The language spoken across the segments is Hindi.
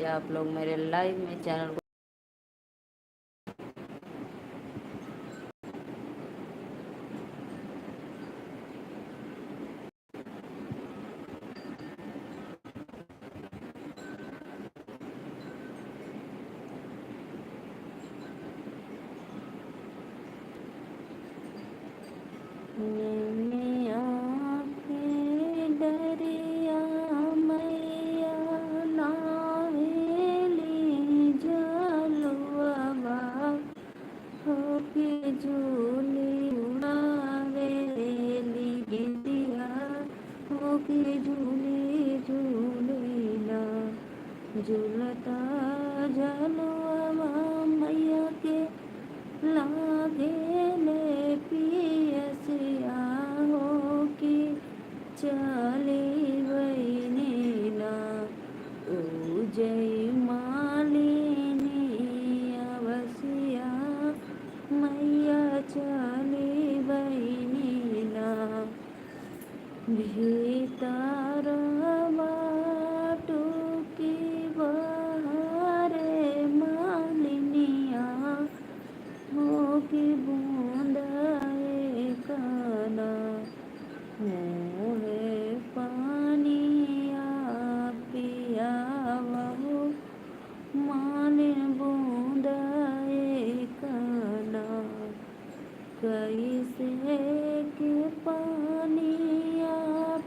आप लोग मेरे लाइव में चैनल को डरिया मैया नावेली जलवा होके झूली उड़ावेली गिद्दिया होके झूली झूलेला झूलता झलवा मैया के लागे ले पियसिया होके चली बहिनीला जय मालिनी अवसिया मैया चली बहिनीला भीतर बाटू की बहरे मालिनिया होके बूंद काना मोहे पानिया पिया बहू मालिन बूंद काना कैसे के पानिया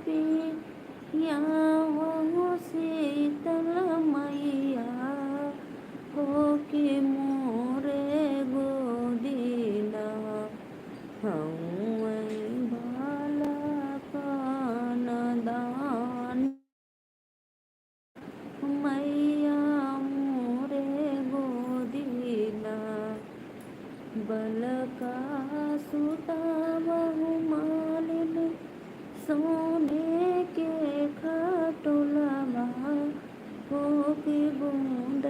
पिया बहू शीतल मैया होके मोरे गोदीला हऊँ भाला कान दान मैया मोरे गोदीला बलका सुता बहु मालिन सोने के खटोलवा होके बूंद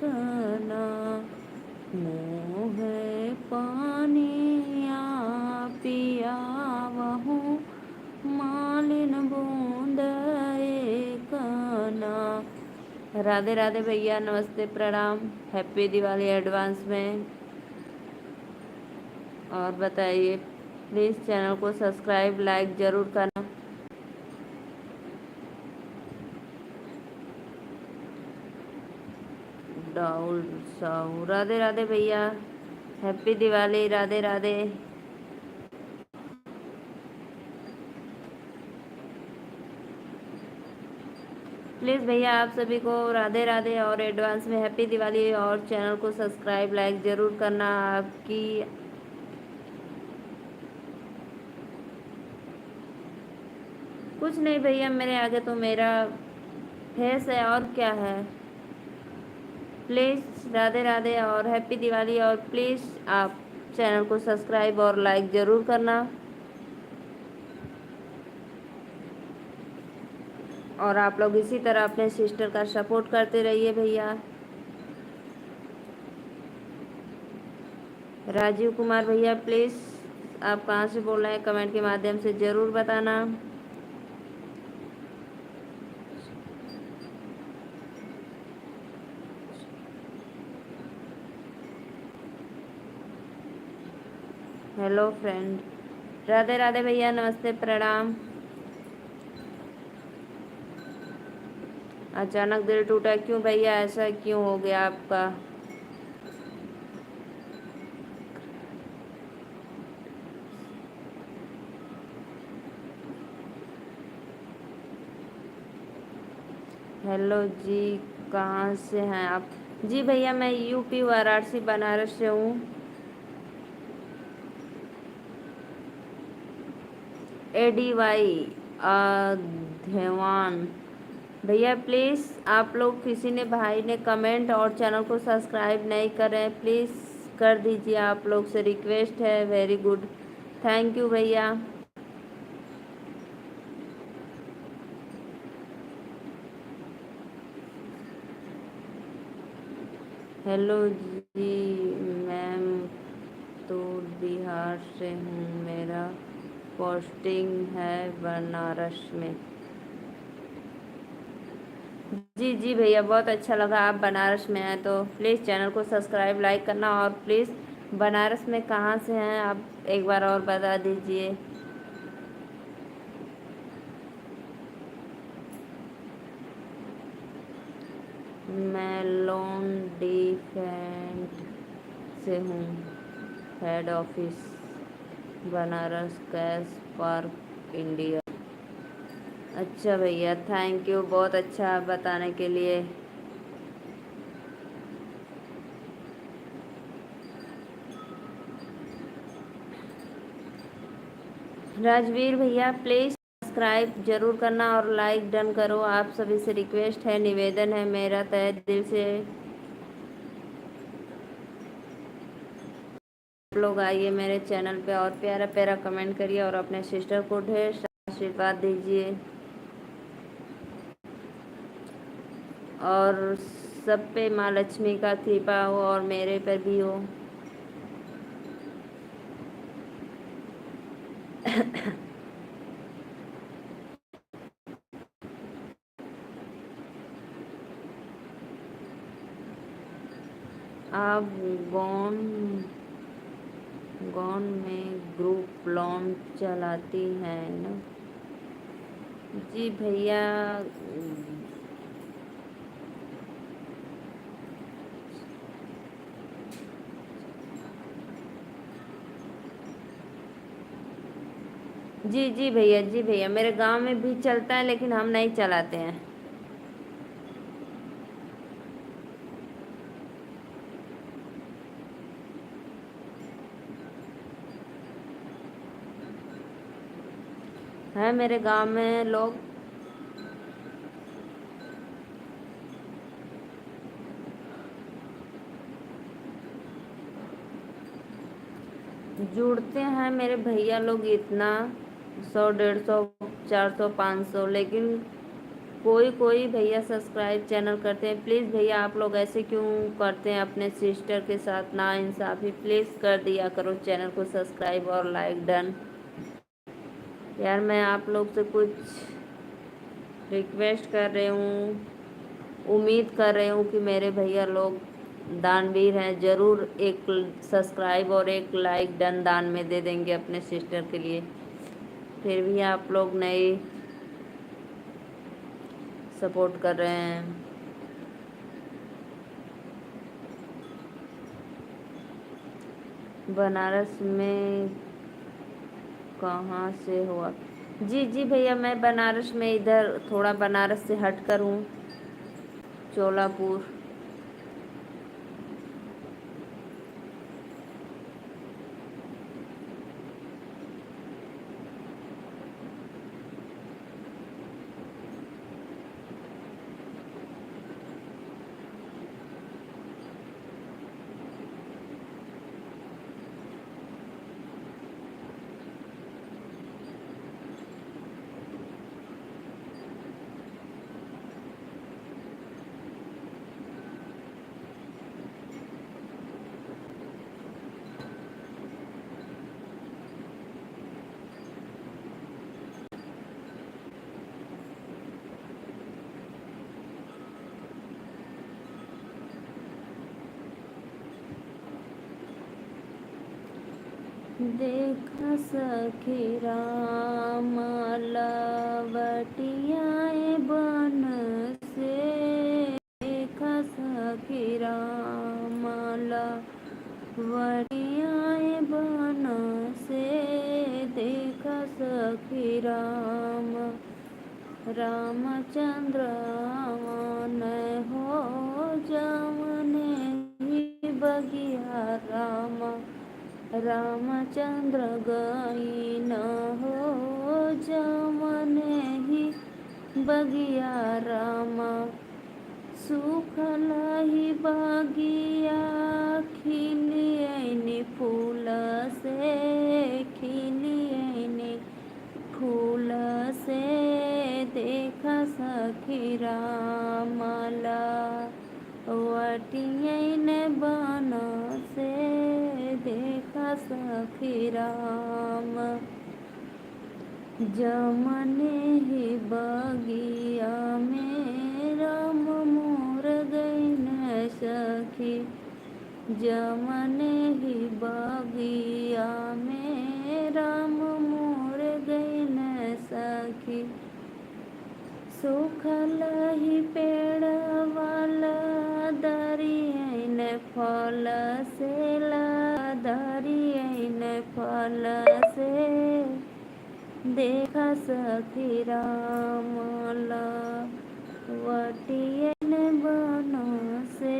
काना मोह पानिया पिया बहू मालिन बूंद काना। राधे राधे भैया, नमस्ते, प्रणाम, हैप्पी दिवाली एडवांस में। और बताइए, प्लीज़ चैनल को सब्सक्राइब लाइक ज़रूर करना। डाउल साहू, राधे राधे भैया, हैप्पी दिवाली, राधे राधे। प्लीज़ भैया आप सभी को राधे राधे और एडवांस में हैप्पी दिवाली। और चैनल को सब्सक्राइब लाइक ज़रूर करना। आपकी कुछ नहीं भैया, मेरे आगे तो मेरा फेस है और क्या है। प्लीज़ राधे राधे और हैप्पी दिवाली। और प्लीज़ आप चैनल को सब्सक्राइब और लाइक ज़रूर करना। और आप लोग इसी तरह अपने सिस्टर का सपोर्ट करते रहिए भैया। राजीव कुमार भैया, प्लीज़ आप कहाँ से बोल रहे हैं कमेंट के माध्यम से ज़रूर बताना। हेलो फ्रेंड, राधे राधे भैया, नमस्ते, प्रणाम। अचानक दिल टूटा क्यों भैया, ऐसा क्यों हो गया आपका? हेलो जी, कहाँ से हैं आप? जी भैया, मैं यूपी वाराणसी बनारस से हूँ। ADY धेवान भैया, प्लीज़ आप लोग किसी ने भाई ने कमेंट और चैनल को सब्सक्राइब नहीं करें, प्लीज़ कर दीजिए, आप लोग से रिक्वेस्ट है। वेरी गुड, थैंक यू भैया। हेलो जी मैम, तो बिहार से हूँ, मेरा पोस्टिंग है बनारस में। जी जी भैया, बहुत अच्छा लगा। आप बनारस में हैं तो प्लीज़ चैनल को सब्सक्राइब लाइक करना, और प्लीज़ बनारस में कहाँ से हैं आप एक बार और बता दीजिए। मैं लॉन डिफेंट से हूँ, head office Banaras cash park India. अच्छा भैया, थैंक यू, बहुत अच्छा बताने के लिए। राजवीर भैया प्लीज़ सब्सक्राइब जरूर करना और लाइक डन करो। आप सभी से रिक्वेस्ट है, निवेदन है मेरा तहे दिल से। आप लोग आइए मेरे चैनल पे और प्यारा प्यारा कमेंट करिए और अपने सिस्टर को ढेर सारा आशीर्वाद दीजिए, और सब पे माँ लक्ष्मी का कृपा हो और मेरे पर भी हो। आप गौन गौन में ग्रुप लोन चलाती हैं ना? जी भैया, जी जी भैया, जी भैया, मेरे गांव में भी चलता है लेकिन हम नहीं चलाते हैं। है मेरे गांव में लोग जुड़ते हैं, मेरे भैया लोग इतना 100 150 400 500, लेकिन कोई कोई भैया सब्सक्राइब चैनल करते हैं। प्लीज़ भैया आप लोग ऐसे क्यों करते हैं अपने सिस्टर के साथ ना इंसाफ़ी? प्लीज़ कर दिया करो चैनल को सब्सक्राइब और लाइक डन। यार मैं आप लोग से कुछ रिक्वेस्ट कर रही हूँ, उम्मीद कर रही हूँ कि मेरे भैया लोग दानवीर हैं, ज़रूर एक सब्सक्राइब और एक लाइक डन दान में दे देंगे अपने सिस्टर के लिए। फिर भी आप लोग नहीं सपोर्ट कर रहे हैं। बनारस में कहाँ से हो आप? जी जी भैया, मैं बनारस में इधर थोड़ा बनारस से हट कर हूँ, चोलापुर। देखा सखी राम लवटियाए बन से, देखा सखी राम लवटियाए बन से, देखा सखी राम रामचंद्र मन हो जमने ही बगिया राम, रामचंद्र गई न हो जमने ही बगिया रामा, सुखल ही बगिया खिलियनि फूल से, खिलियनि फूल से, देखा सखी रामला वटियन बन से, देखा सखी राम जमने ही बगिया में जमने ही बगिया में राम मोर गईन सखी, सुखल ही पेड़ वाला दरियन फल से दरियन फल से, देखा सखी राम वटियन बन से,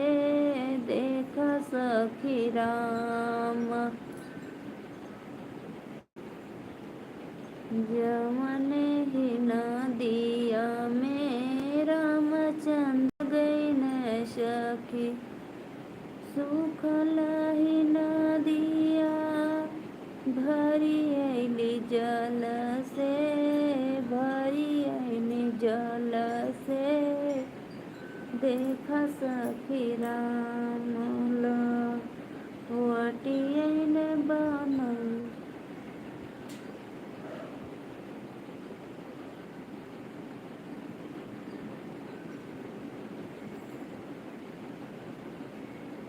देखा सखी राम। जमने ही नदिया में रामचंद्र गईन सखी, सुखल ही नदिया भरी अली जल से, भरी अली जल से, देखा सखी राम वटियन बनल।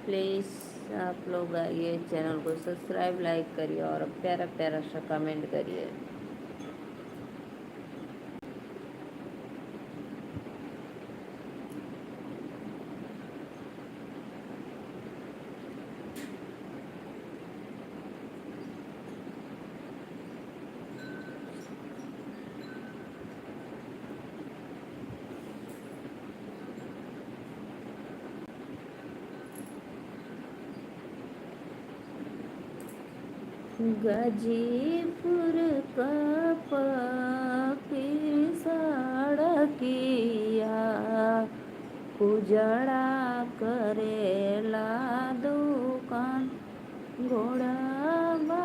प्लीज़ आप लोग आइए, चैनल को सब्सक्राइब लाइक करिए और प्यारा प्यारा सा कमेंट करिए। गाजीपुर का पकी सड़किया, उजड़ा करेला दुकान, घोड़ावा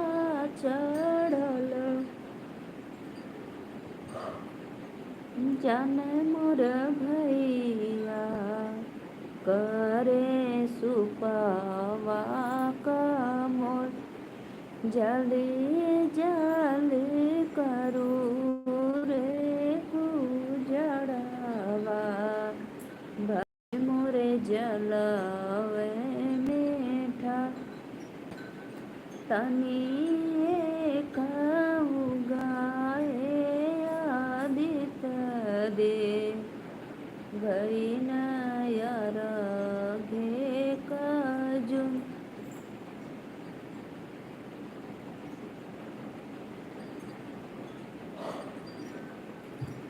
चढ़ल, जाने मोर भैया करे सुपवा का मोर, जल्दी जल्दी करू रे उजड़वा, भाई मोरे जलवे मीठा, तनी कहू गाए आदित दे, भई नयर घे कजुन।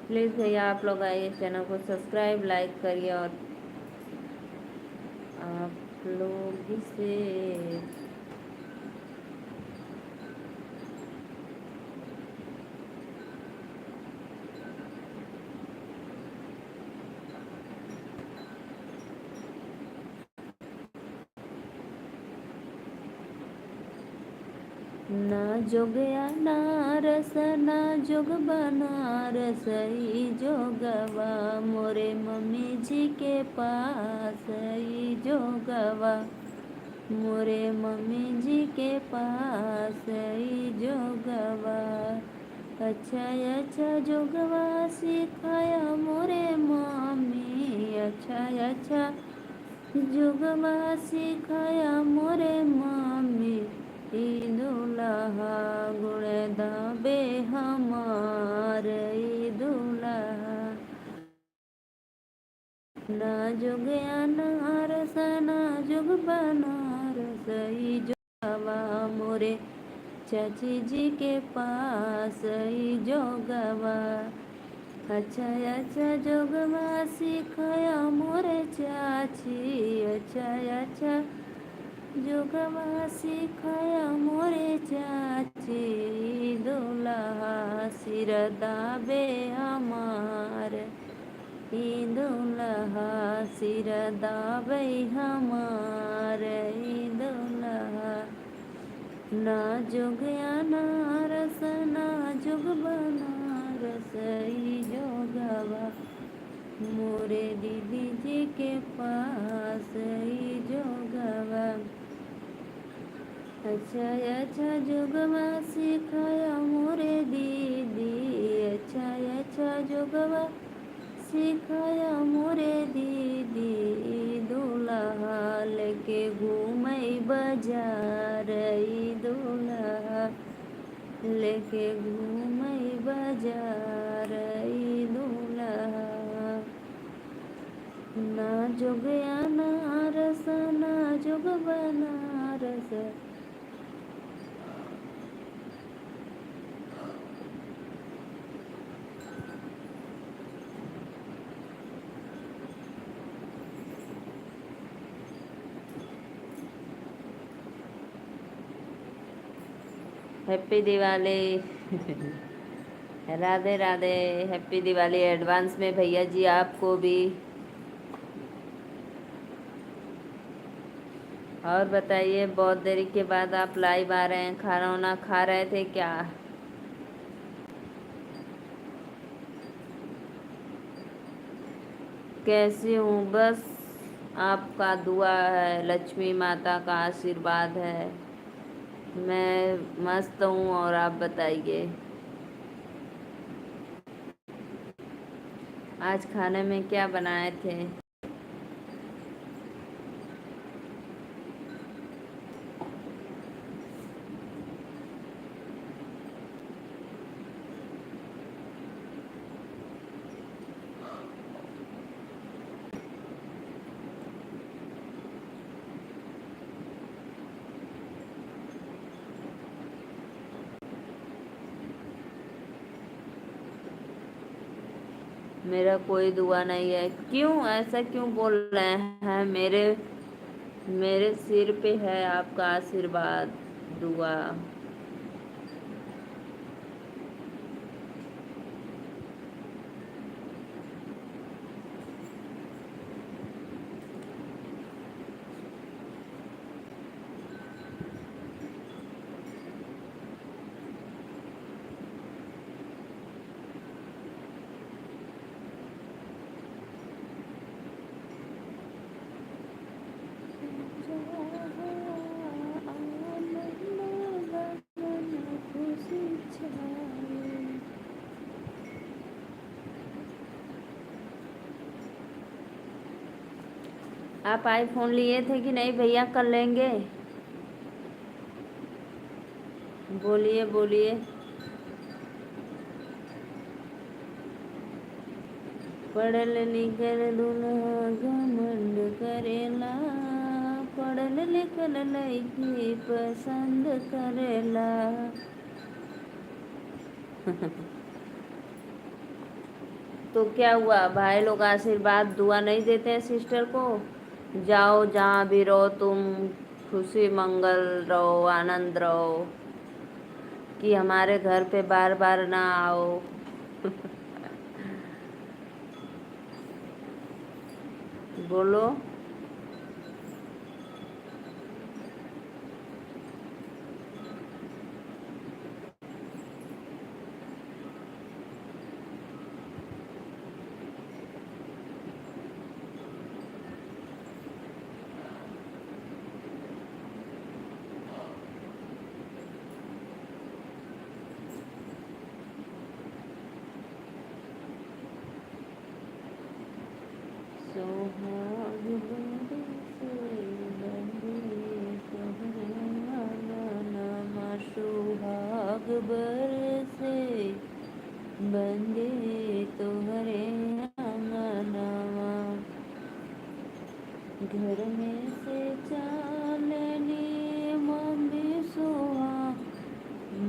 प्लीज़ भैया आप लोग आइए, चैनल को सब्सक्राइब लाइक करिए और आप लोग से ना जोगया नारस ना जोग बनारस, ई जोगवा मोरे मम्मी जी के पास, ई जोगवा मोरे मम्मी जी के पास, ई जोगवा। अच्छा अच्छा जोगवा सिखाया मोरे मम्मी, अच्छा अच्छा जोगवा सिखाया मोरे मम्मी, ई दुल्हा गुण दाबे हमार, ई दुल्हा ना जोगया नारस ना जोग बनारस, ई जोगवा मोरे चाची जी के पास, ई जोगवा। अच्छा अच्छा जोगवा सिखाया मोरे चाची, अच्छा अच्छा जोगवा सिखाया मोरे चाची, दुल्हा सिर दाबे हमार, ई दुल्हा सिर दाबे हमार, ई दुल्हा ना जोगया नारस ना जोग बनारस, ई जोगवा मोरे दीदी जी के पास, ई जोगवा। अच्छा अच्छा जोगवा सिखाया मोरे दीदी, अच्छा अच्छा जोगवा सिखाया मोरे दीदी, दुल्हा लेके घूमई बाजार ई दूल्हा लेके घूमई बाजार ई दूल्हा ना जोगया नारस ना जोग Banaras. Happy Diwali. Radhe Radhe, happy Diwali advance में भैया जी आपको भी। और बताइए, बहुत देरी के बाद आप लाइव आ रहे हैं, खाना वाना खा रहे थे क्या? कैसी हूँ? बस आपका दुआ है, लक्ष्मी माता का आशीर्वाद है। मैं मस्त हूँ। और आप बताइए, आज खाने में क्या बनाए थे? मेरा कोई दुआ नहीं है। क्यों ऐसा क्यों बोल रहे हैं? मेरे सिर पे है आपका आशीर्वाद, दुआ। आप आईफोन लिए थे कि नहीं भैया? कल लेंगे? बोलिए बोलिए। पढ़ल लिखल दुल्हा घमंड करेला, पढ़ल लिखल लइकी पसंद करेला। तो क्या हुआ? भाई लोग आशीर्वाद दुआ नहीं देते हैं सिस्टर को? जाओ जहाँ भी रहो तुम, खुशी मंगल रहो, आनंद रहो, कि हमारे घर पे बार बार ना आओ। बोलो। सुहाग बरसे बंदे तोहरे आंगनमा, सुहाग बरसे बंदे तोहरे आंगनमा, घर में से चालनी मम्मी सुहा।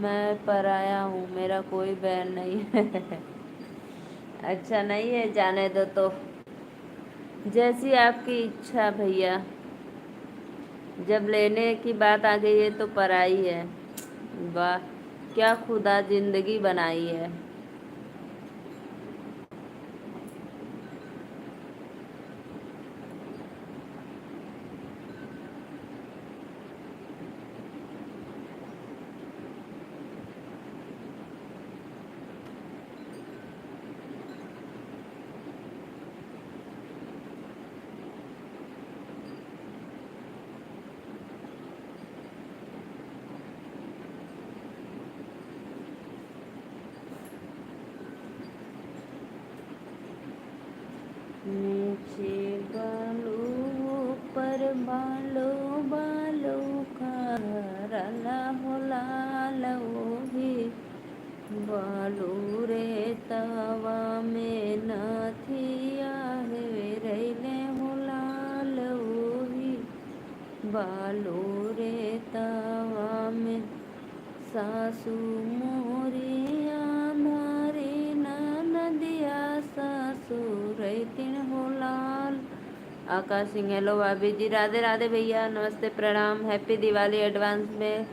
मैं पराया हूँ, मेरा कोई बहन नहीं है। अच्छा नहीं है, जाने दो। तो जैसी आपकी इच्छा भैया, जब लेने की बात आ गई है तो पराई है। वाह, क्या खुदा जिंदगी बनाई है। नीचे बालों पर बालों बालों करला हो लाल ओही बालू रे तवा में नथिया है रैले हो लाल ओही बालू रे तवा में सासू मोरी आंधारी नदिया सासू रहतिन हो लाल। आकाश सिंह हेलो भाभी जी, राधे राधे भैया, नमस्ते प्रणाम, हैप्पी दिवाली एडवांस में।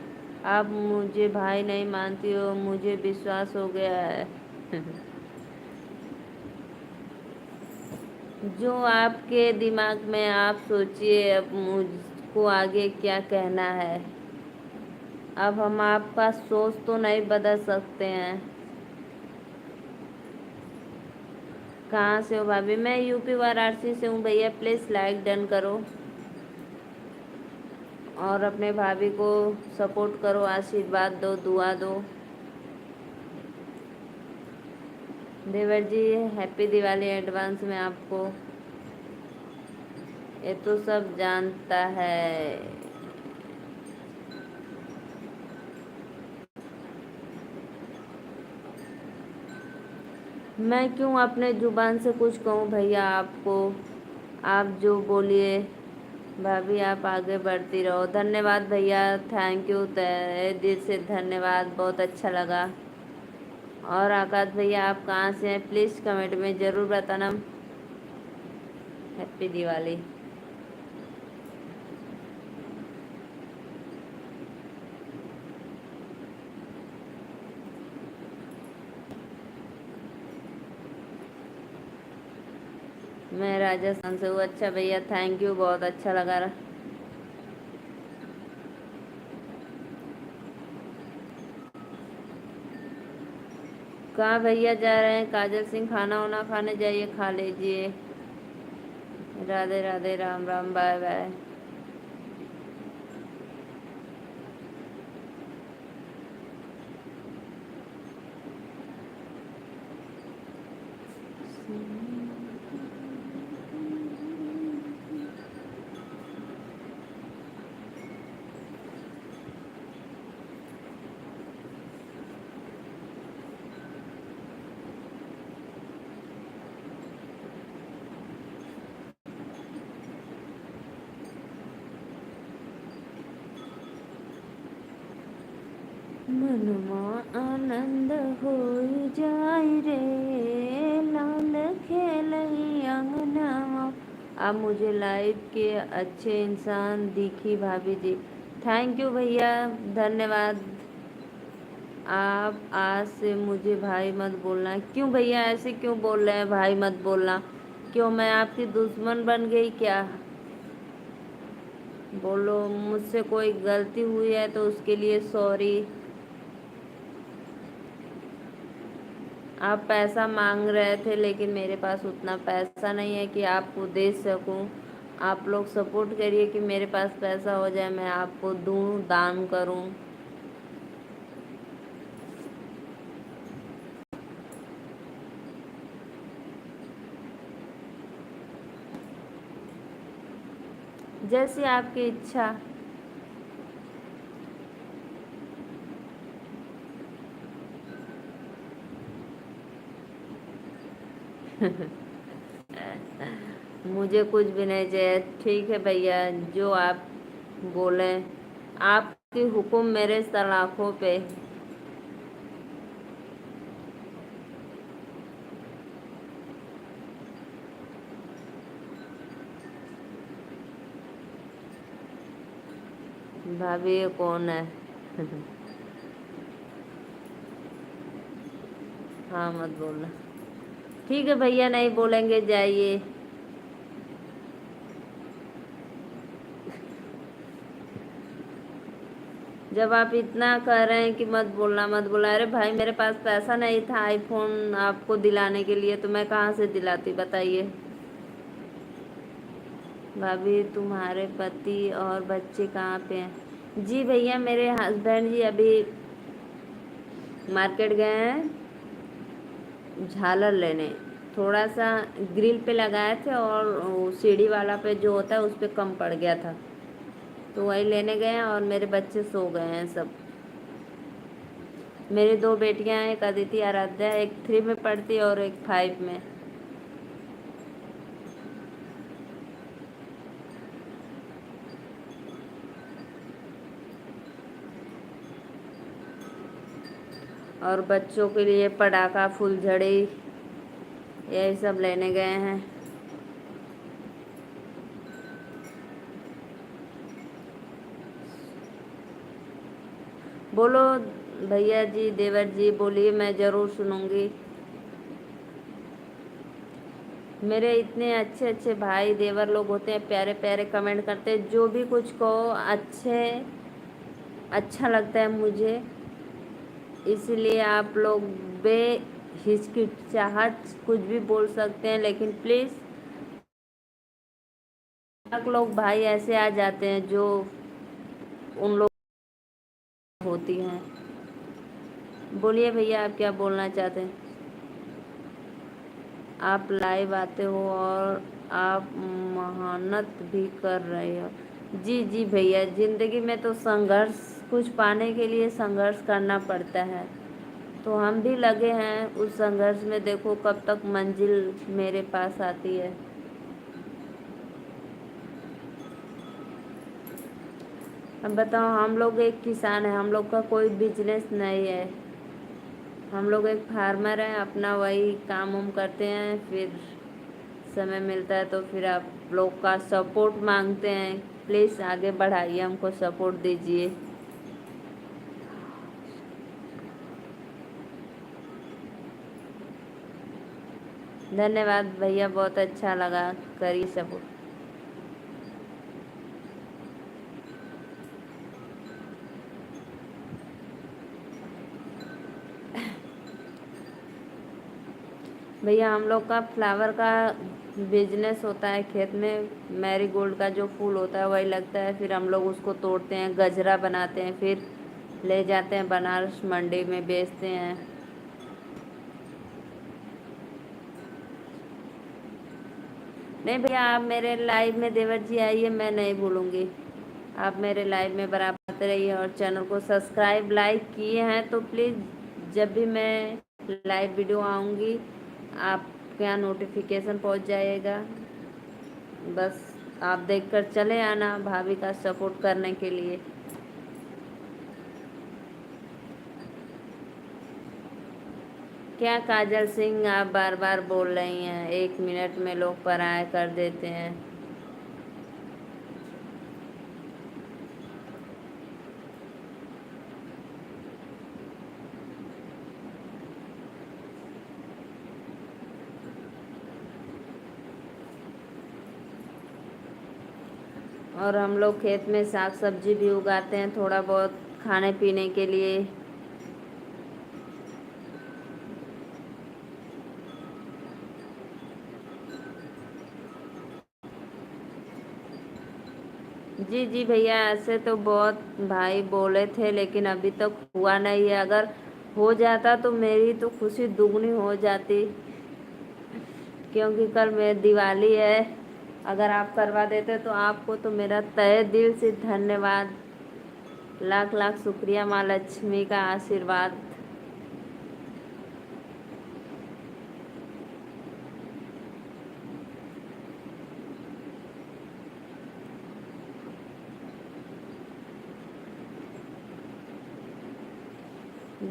आप मुझे भाई नहीं मानती हो, मुझे विश्वास हो गया है। जो आपके दिमाग में आप सोचिए, अब मुझको आगे क्या कहना है। अब हम आपका सोच तो नहीं बदल सकते हैं। कहाँ से हो भाभी? मैं यूपी वाराणसी से हूँ भैया, प्लीज़ लाइक डन करो और अपने भाभी को सपोर्ट करो, आशीर्वाद दो, दुआ दो। देवर जी हैप्पी दिवाली एडवांस में आपको, ये तो सब जानता है। मैं क्यों अपने जुबान से कुछ कहूँ भैया आपको, आप जो बोलिए। भाभी आप आगे बढ़ती रहो। धन्यवाद भैया, थैंक यू, तहे दिल से धन्यवाद, बहुत अच्छा लगा। और आकाश भैया आप कहाँ से हैं, प्लीज़ कमेंट में ज़रूर बताना। हैप्पी दिवाली। मैं राजस्थान से हूँ। अच्छा भैया, थैंक यू, बहुत अच्छा लगा। कहाँ भैया जा रहे हैं? काजल सिंह खाना वाना खाने जाइए, खा लीजिए। Radhe Radhe, Ram Ram, bye bye. मनमा आनंद हो जाए रे, लाल खेलई अंगनावा। आप मुझे लाइव के अच्छे इंसान दिखी भाभी जी। थैंक यू भैया, धन्यवाद। आप आज से मुझे भाई मत बोलना। क्यों भैया, ऐसे क्यों बोल रहे हैं भाई मत बोलना? क्यों मैं आपकी दुश्मन बन गई क्या? बोलो, मुझसे कोई गलती हुई है तो उसके लिए सॉरी। आप पैसा मांग रहे थे, लेकिन मेरे पास उतना पैसा नहीं है कि आपको दे सकूं। आप लोग सपोर्ट करिए कि मेरे पास पैसा हो जाए, मैं आपको दूं, दान करूं। जैसी आपकी इच्छा। मुझे कुछ भी नहीं चाहिए। ठीक है भैया, जो आप बोले। आपकी हुक्म मेरे सलाखों पे। भाभी ये कौन है? हाँ मत बोलना। ठीक है भैया, नहीं बोलेंगे, जाइए। जब आप इतना कह रहे हैं कि मत बोलना मत बोलना, अरे भाई मेरे पास पैसा नहीं था आईफोन आपको दिलाने के लिए, तो मैं कहाँ से दिलाती बताइए। भाभी तुम्हारे पति और बच्चे कहाँ पे हैं? जी भैया, मेरे हस्बैंड जी अभी मार्केट गए हैं झालर लेने। थोड़ा सा ग्रिल पे लगाए थे और वो सीढ़ी वाला पे जो होता है उस पे कम पड़ गया था। तो वही लेने गए हैं और मेरे बच्चे सो गए हैं सब। मेरी दो बेटियां हैं, एक अदिति आराध्या, एक 3 में पढ़ती है और एक 5 में। और बच्चों के लिए पटाखा, फुलझड़ी, यही सब लेने गए हैं। बोलो भैया जी, देवर जी, बोलिए, मैं ज़रूर सुनूंगी। मेरे इतने अच्छे अच्छे भाई देवर लोग होते हैं, प्यारे प्यारे कमेंट करते हैं, जो भी कुछ कहो अच्छा लगता है मुझे। इसलिए आप लोग बेहिचकिचाहट कुछ भी बोल सकते हैं, लेकिन प्लीज़ लोग भाई ऐसे आ जाते हैं जो उन लोग होती हैं। बोलिए भैया, आप क्या बोलना चाहते हैं? आप लाइव आते हो और आप मेहनत भी कर रहे हो। जी जी भैया, ज़िंदगी में तो संघर्ष, कुछ पाने के लिए संघर्ष करना पड़ता है, तो हम भी लगे हैं उस संघर्ष में। देखो कब तक मंजिल मेरे पास आती है। अब बताओ, हम लोग एक किसान है, हम लोग का कोई बिजनेस नहीं है, हम लोग एक फार्मर हैं, अपना वही काम उम करते हैं, फिर समय मिलता है तो फिर आप लोग का सपोर्ट मांगते हैं। प्लीज़ आगे बढ़ाइए, हमको सपोर्ट दीजिए। धन्यवाद भैया, बहुत अच्छा लगा, करिए सपोर्ट। भैया हम लोग का फ्लावर का बिजनेस होता है, खेत में मैरीगोल्ड का जो फूल होता है वही लगता है, फिर हम लोग उसको तोड़ते हैं, गजरा बनाते हैं, फिर ले जाते हैं बनारस मंडी में बेचते हैं। नहीं भैया, आप मेरे लाइव में देवर जी आइए, मैं नहीं भूलूंगी। आप मेरे लाइव में बराबर आते रहिए और चैनल को सब्सक्राइब लाइक किए हैं तो प्लीज़ जब भी मैं लाइव वीडियो आऊँगी आपके यहाँ नोटिफिकेशन पहुँच जाएगा। बस आप देखकर चले आना भाभी का सपोर्ट करने के लिए। क्या काजल सिंह, आप बार बार बोल रही हैं, 1 मिनट में लोग पराया कर देते हैं। और हम लोग खेत में साग सब्जी भी उगाते हैं, थोड़ा बहुत खाने पीने के लिए। जी जी भैया, ऐसे तो बहुत भाई बोले थे, लेकिन अभी तक हुआ नहीं है। अगर हो जाता तो मेरी तो खुशी दुगनी हो जाती, क्योंकि कल मेरी दिवाली है। अगर आप करवा देते तो आपको तो मेरा तहे दिल से धन्यवाद, लाख लाख शुक्रिया, माँ लक्ष्मी का आशीर्वाद।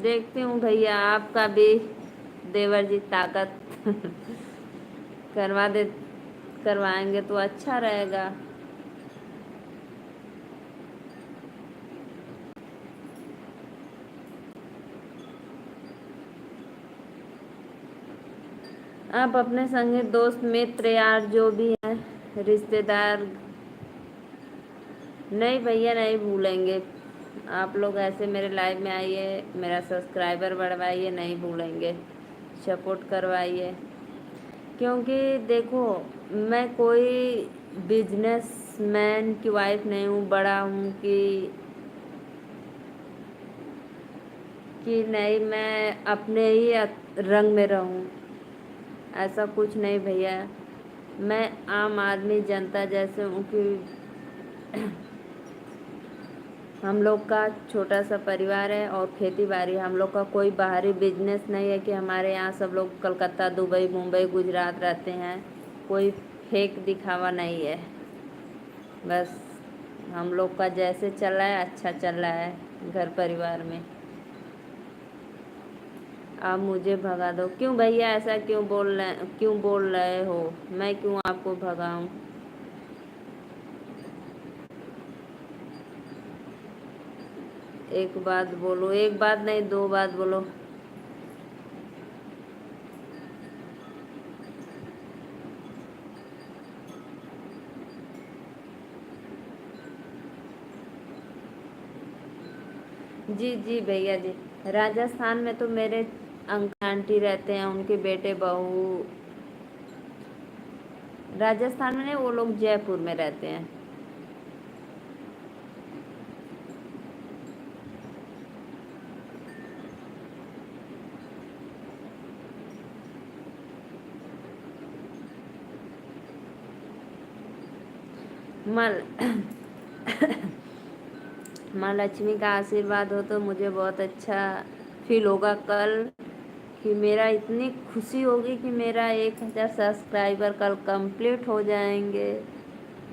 देखती हूँ भैया, आपका भी देवर जी ताकत करवा दे, करवाएंगे तो अच्छा रहेगा। आप अपने संगी दोस्त मित्र यार जो भी है रिश्तेदार, नहीं भैया नहीं भूलेंगे। आप लोग ऐसे मेरे लाइव में आइए, मेरा सब्सक्राइबर बढ़वाइए, नहीं भूलेंगे, सपोर्ट करवाइए। क्योंकि देखो, मैं कोई बिजनेसमैन की वाइफ नहीं हूँ, बड़ा हूँ कि नहीं मैं अपने ही रंग में रहूँ, ऐसा कुछ नहीं भैया। मैं आम आदमी जनता जैसे हूँ कि हम लोग का छोटा सा परिवार है और खेती बाड़ी। हम लोग का कोई बाहरी बिजनेस नहीं है कि हमारे यहाँ सब लोग कलकत्ता, दुबई, मुंबई, गुजरात रहते हैं। कोई फेक दिखावा नहीं है। बस हम लोग का जैसे चल रहा है अच्छा चल रहा है घर परिवार में। आप मुझे भगा दो क्यों भैया? ऐसा क्यों बोल रहे हो? मैं क्यों आपको भगाऊं? एक बात बोलो, एक बात नहीं 2 बात बोलो। जी जी भैया जी। राजस्थान में तो मेरे अंकल आंटी रहते हैं, उनके बेटे बहू। राजस्थान में नहीं, वो लोग जयपुर में रहते हैं। मल माँ लक्ष्मी का आशीर्वाद हो तो मुझे बहुत अच्छा फील होगा कल, कि मेरा इतनी खुशी होगी कि मेरा 1000 सब्सक्राइबर कल कंप्लीट हो जाएंगे।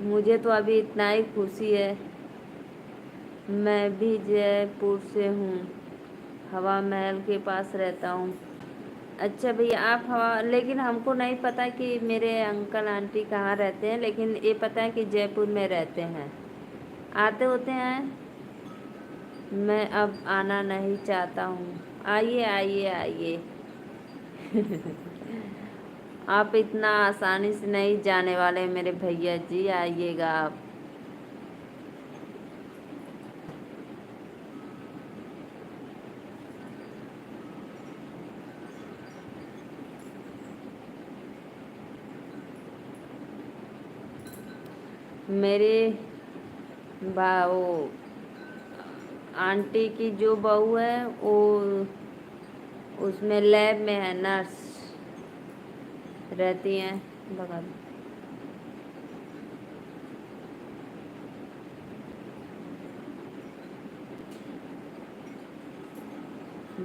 मुझे तो अभी इतना ही खुशी है। मैं भी जयपुर से हूँ, हवा महल के पास रहता हूँ। अच्छा भैया आप हवा, लेकिन हमको नहीं पता कि मेरे अंकल आंटी कहाँ रहते हैं, लेकिन ये पता है कि जयपुर में रहते हैं। आते होते हैं। मैं अब आना नहीं चाहता हूँ। आइए आइए आइए। आप इतना आसानी से नहीं जाने वाले मेरे भैया जी, आइएगा आप। मेरे वो आंटी की जो बहू है वो उसमें लैब में है, नर्स रहती हैं। बगल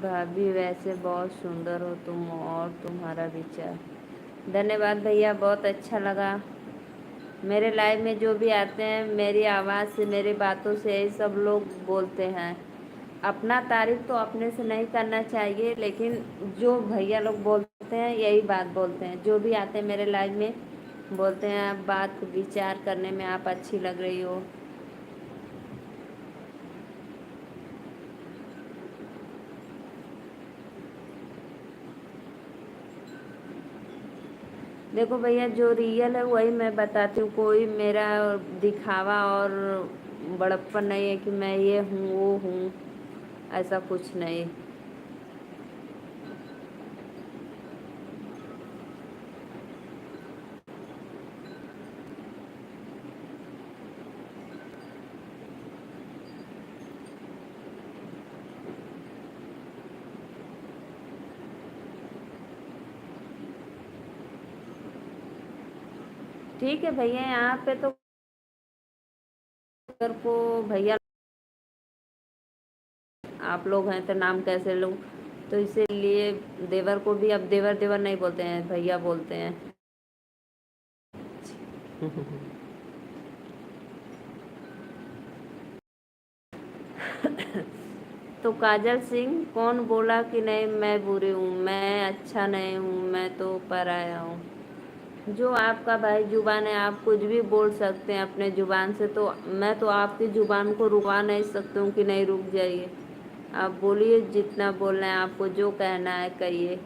भाभी वैसे बहुत सुंदर हो तुम और तुम्हारा विचार। धन्यवाद भैया, बहुत अच्छा लगा। मेरे लाइव में जो भी आते हैं मेरी आवाज़ से, मेरी बातों से यही सब लोग बोलते हैं। अपना तारीफ तो अपने से नहीं करना चाहिए, लेकिन जो भैया लोग बोलते हैं यही बात बोलते हैं। जो भी आते हैं मेरे लाइव में बोलते हैं आप बात विचार करने में आप अच्छी लग रही हो। देखो भैया, जो रियल है वही मैं बताती हूँ। कोई मेरा दिखावा और बड़प्पन नहीं है कि मैं ये हूँ वो हूँ, ऐसा कुछ नहीं। ठीक है भैया, यहाँ पे तो देवर को भैया, आप लोग हैं तो नाम कैसे लूँ, तो इसीलिए देवर को भी अब देवर देवर नहीं बोलते हैं, भैया बोलते हैं। तो काजल सिंह, कौन बोला कि नहीं मैं बुरी हूँ, मैं अच्छा नहीं हूँ, मैं तो पराया हूँ। जो आपका भाई जुबान है आप कुछ भी बोल सकते हैं अपने जुबान से, तो मैं तो आपकी जुबान को रुकवा नहीं सकती हूँ कि नहीं रुक जाइए। आप बोलिए, जितना बोलना है आपको, जो कहना है कहिए।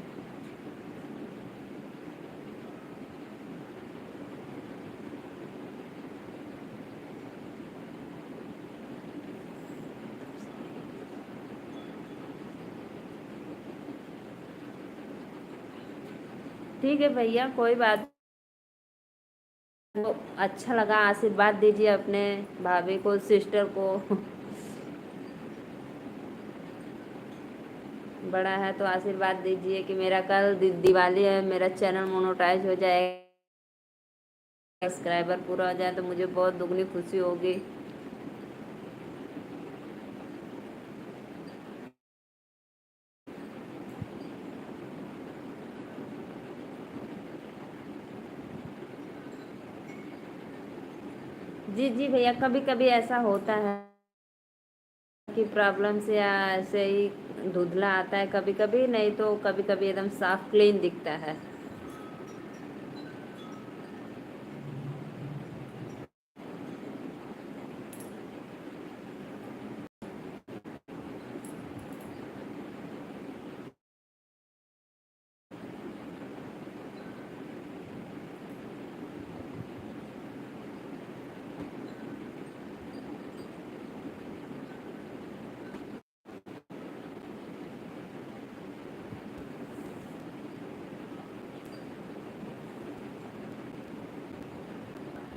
ठीक है भैया, कोई बात। तो अच्छा लगा, आशीर्वाद दीजिए अपने भाभी को, सिस्टर को। बड़ा है तो आशीर्वाद दीजिए कि मेरा कल दिवाली है, मेरा चैनल मोनेटाइज हो जाए, सब्सक्राइबर पूरा हो जाए तो मुझे बहुत दुगनी खुशी होगी। जी जी भैया, कभी कभी ऐसा होता है कि प्रॉब्लम से या ऐसे ही धुंधला आता है कभी कभी, नहीं तो कभी कभी एकदम साफ क्लीन दिखता है।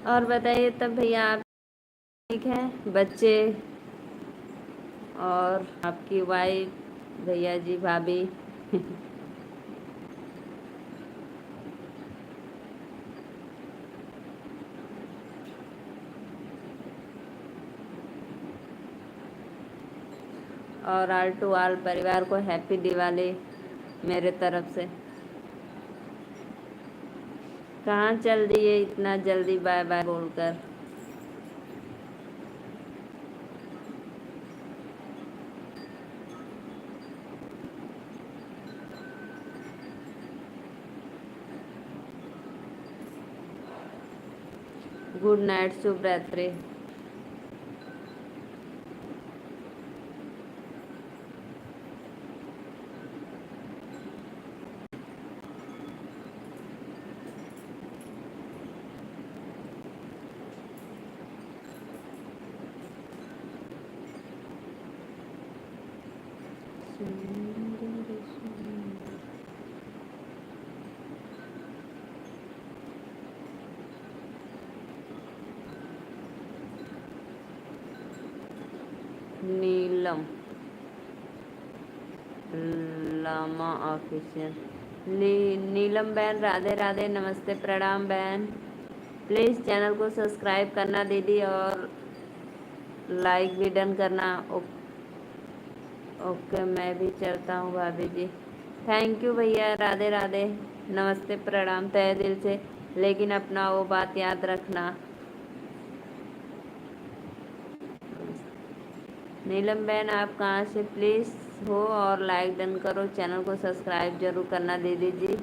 और बताइए तब भैया, आप ठीक हैं? बच्चे और आपकी वाइफ, भैया जी, भाभी? और ऑल टू ऑल परिवार को हैप्पी दिवाली मेरे तरफ से। कहाँ चल दिए इतना जल्दी बाय बाय बोलकर? गुड नाइट, शुभ रात्रि। नीलम लामा ऑफिशियल। नीलम बहन, राधे राधे, नमस्ते, प्रणाम बहन। प्लीज़ चैनल को सब्सक्राइब करना दीदी, और लाइक भी डन करना। ओके, मैं भी चलता हूँ भाभी जी। थैंक यू भैया, राधे राधे, नमस्ते, प्रणाम तहे दिल से। लेकिन अपना वो बात याद रखना। नीलम बहन, आप कहाँ से प्लीज़ हो? और लाइक डन करो, चैनल को सब्सक्राइब जरूर करना दीदी जी।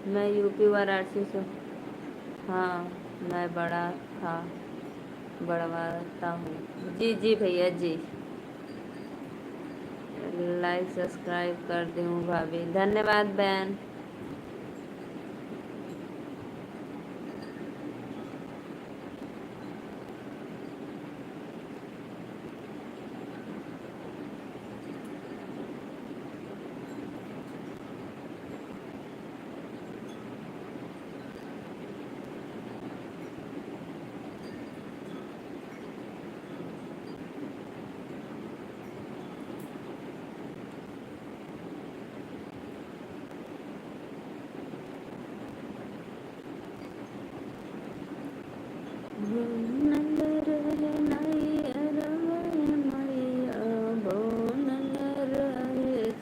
मैं यूपी वाराणसी से। हाँ, मैं था बढ़वाता हूँ। जी जी भैया जी, लाइक सब्सक्राइब कर दी हूँ भाभी, धन्यवाद बहन।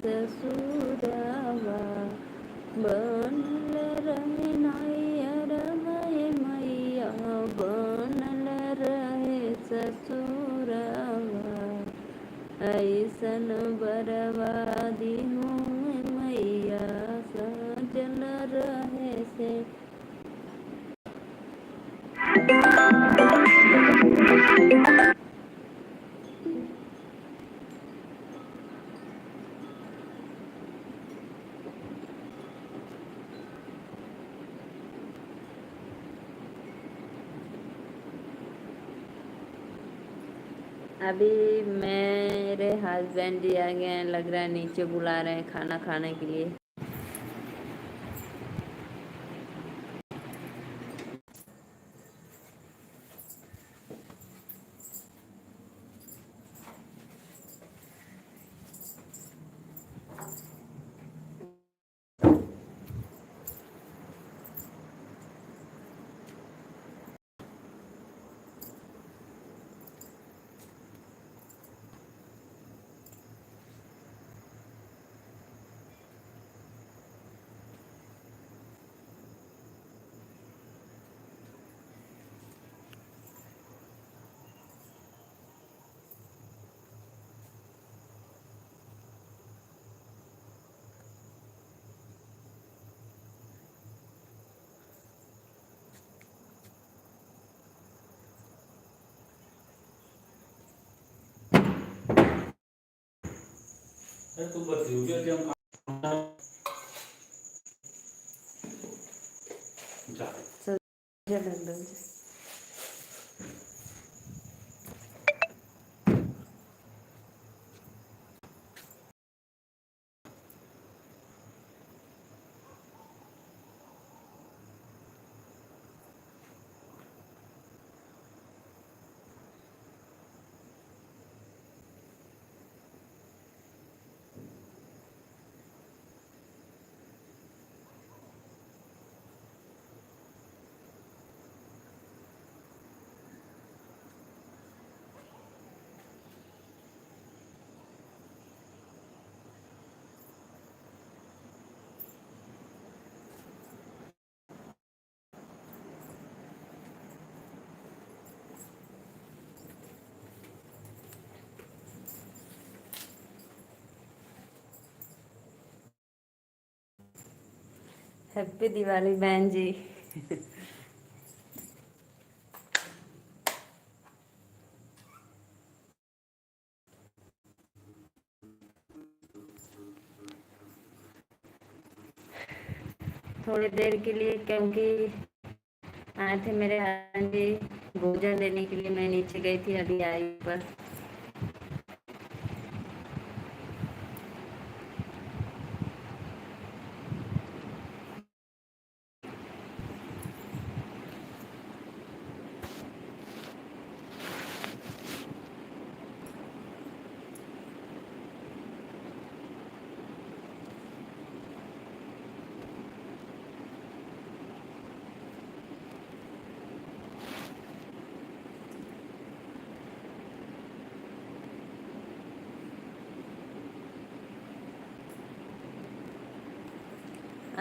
ससुरवा बनल रहे नायर गए मैया, बनल रहे ससुरवा, ऐसन बर्बादी हूँ मैया, सजल रहे से। अभी मेरे हस्बैंड जी आ गए हैं, लग रहा है नीचे बुला रहे हैं खाना खाने के लिए। तू बतलियो कि हम जा लंदन से हैप्पी दिवाली बहन जी। थोड़ी देर के लिए, क्योंकि आए थे मेरे हस्बैंड जी भोजन देने के लिए, मैं नीचे गई थी, अभी आई ऊपर।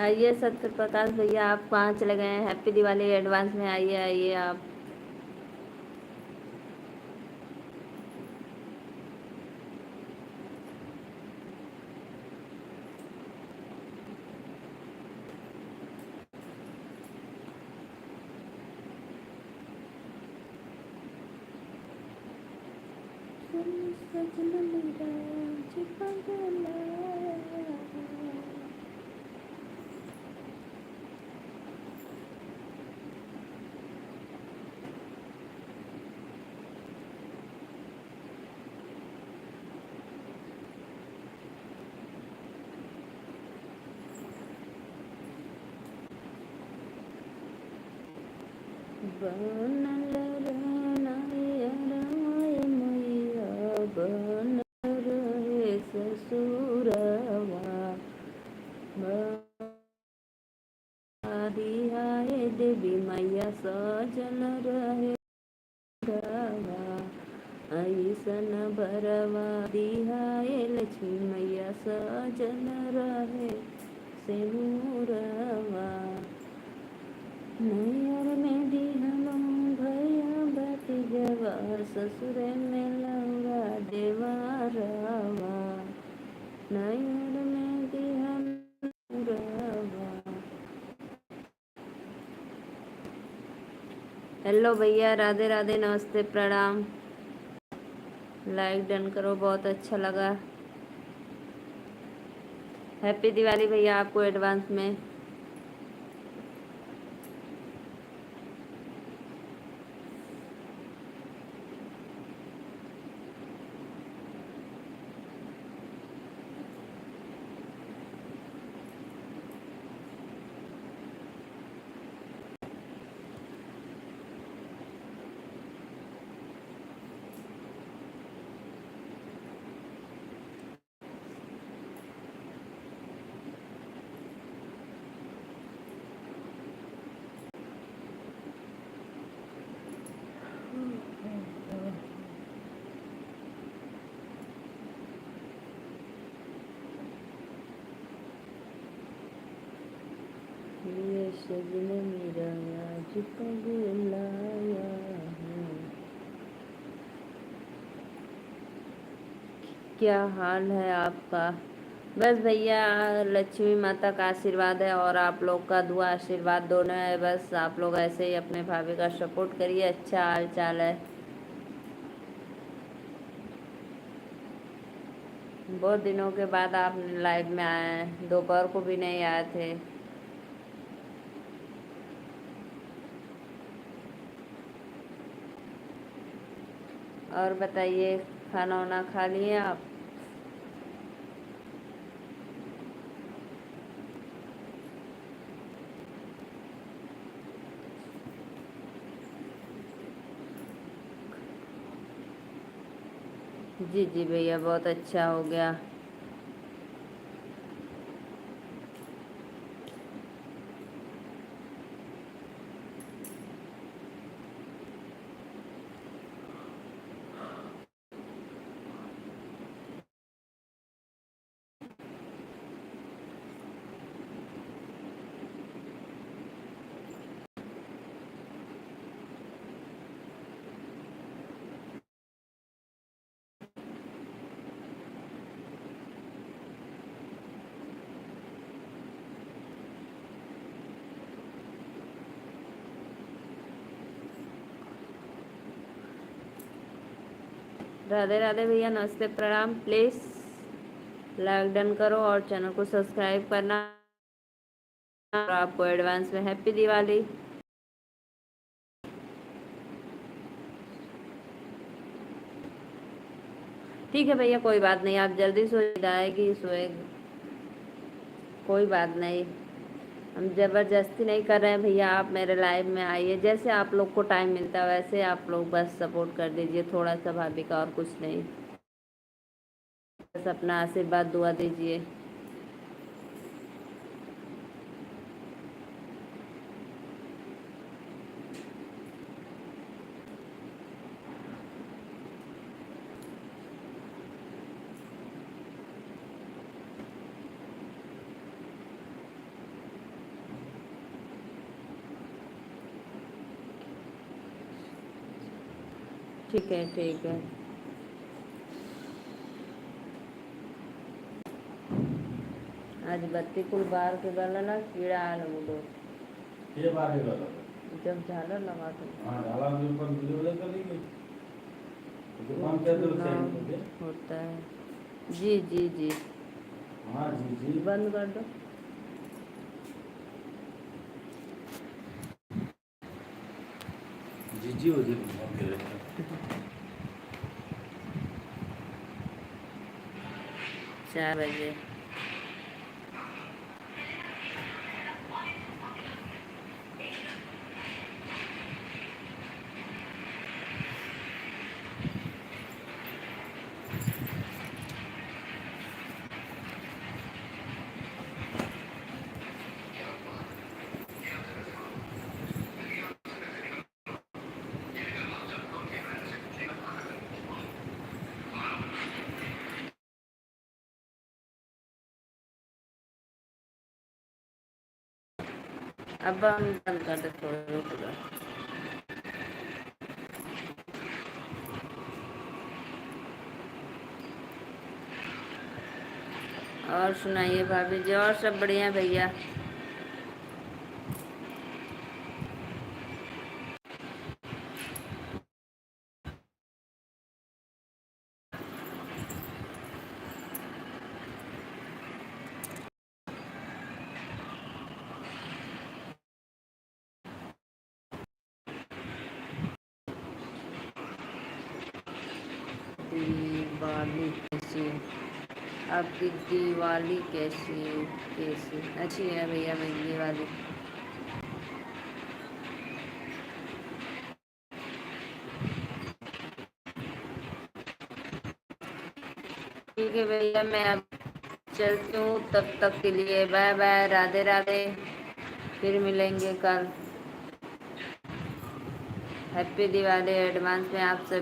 आइए सत्य प्रकाश भैया, आप कहाँ चले गए हैं? हैप्पी दिवाली एडवांस में। आइए आइए आप। बनल रहना याराय मैया, बनल रहे ससुरवा, दिहाए देवी मैया सजल रहे रवा, ऐसन बरवा दिहाए लक्ष्मी मैया सजल रहे सिनुरवा। नैयर में दिहलो भैया भतीजवा, ससुर में लौरा देवरवा, नैयर में दिहलो रवा। हेलो भैया, राधे राधे, नमस्ते, प्रणाम। लाइक डन करो, बहुत अच्छा लगा। हैप्पी दिवाली भैया आपको एडवांस में। ये सजन मेरा आज पगलाया है। क्या हाल है आपका? बस भैया, लक्ष्मी माता का आशीर्वाद है और आप लोग का दुआ आशीर्वाद दोनों है। बस आप लोग ऐसे ही अपने भाभी का सपोर्ट करिए। अच्छा हाल चाल है। बहुत दिनों के बाद आप लाइव में आए हैं, दोपहर को भी नहीं आए थे। और बताइए, खाना वाना खा लिए आप? जी जी भैया, बहुत अच्छा हो गया। राधे राधे भैया, नमस्ते, प्रणाम। प्लीज़ लाइक डन करो और चैनल को सब्सक्राइब करना। और आपको एडवांस में हैप्पी दिवाली। ठीक है भैया, कोई बात नहीं, आप जल्दी सो जाएगी, सोएगी, कोई बात नहीं। हम ज़बरदस्ती नहीं कर रहे हैं भैया, आप मेरे लाइव में आइए, जैसे आप लोग को टाइम मिलता है वैसे आप लोग बस सपोर्ट कर दीजिए थोड़ा सा भाभी का, और कुछ नहीं। बस अपना आशीर्वाद दुआ दीजिए। ठीक है, ठीक है। आज बत्ती कुल बार के गलना कीड़ा आल उड़ो। ये बार है वाला। जब झालर लगा तो हाँ, डाला भी ऊपर वीडियो कर ली गई। दुकान के अंदर साइड में दे। होता है। जी जी जी, हाँ जी जी। बंद कर दो। जी जी हो जी फोन के लिए। 4 बजे। अब हम बंद कर दे, थोड़ा रुक जाओ। और सुनाइए भाभी जी, और सब बढ़िया भैया? दिवाली कैसी, आपकी दिवाली कैसी कैसी अच्छी है भैया मेरी दिवाली। ठीक है भैया, मैं अब चलती हूँ, तब तक के लिए बाय बाय, राधे राधे, फिर मिलेंगे कल। हैप्पी दिवाली एडवांस में आप सब